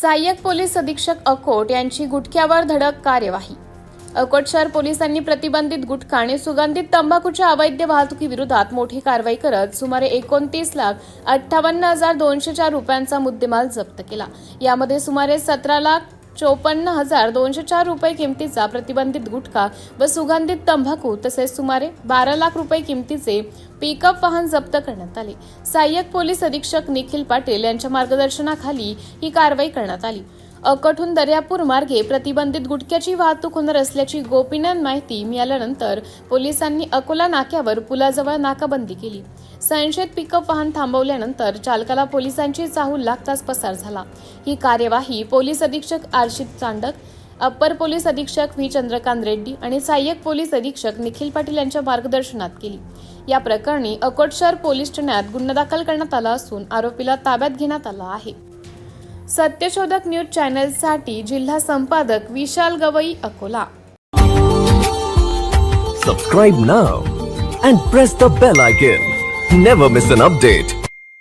सहाय्यक पोलीस अधीक्षक अकोट यांची गुटख्यावर धडक कार्यवाही। अकोट शहर पोलिसांनी प्रतिबंधित गुटखा आणि सुगंधित तंबाखूच्या अवैध वाहतुकीविरोधात मोठी कारवाई करत सुमारे 29,58,204 रुपयांचा मुद्देमाल जप्त केला। यामध्ये सुमारे 17,54,204 रुपये किमतीचा प्रतिबंधित गुटखा व सुगंधित तंबाखू तसेच सुमारे 12 लाख रुपये किमतीचे पिकअप वाहन जप्त करण्यात आले। सहाय्यक पोलीस अधीक्षक निखिल पाटील यांच्या मार्गदर्शनाखाली ही कारवाई करण्यात आली। अकोटहून दर्यापूर मार्गे प्रतिबंधित गुटख्याची वाहतूक होणार असल्याची गोपनीय माहिती मिळाल्यानंतर पोलिसांनी अकोला नाक्यावर पुलाजवळ नाकाबंदी केली। संशयित पिकअप वाहन थांबवल्यानंतर चालकाला पोलिसांची चाहूल लागताच पसार झाला। ही कार्यवाही पोलीस अधीक्षक आरशित चांडक, अप्पर पोलीस अधीक्षक व्ही चंद्रकांत रेड्डी आणि सहाय्यक पोलीस अधीक्षक निखिल पाटील यांच्या मार्गदर्शनात केली। या प्रकरणी अकोट शहर पोलीस ठाण्यात गुन्हा दाखल करण्यात आला असून आरोपीला ताब्यात घेण्यात आला आहे। सत्यशोधक न्यूज चॅनलसाठी जिल्हा संपादक विशाल Gavai, Akola. Subscribe now and press the bell icon. Never miss an update.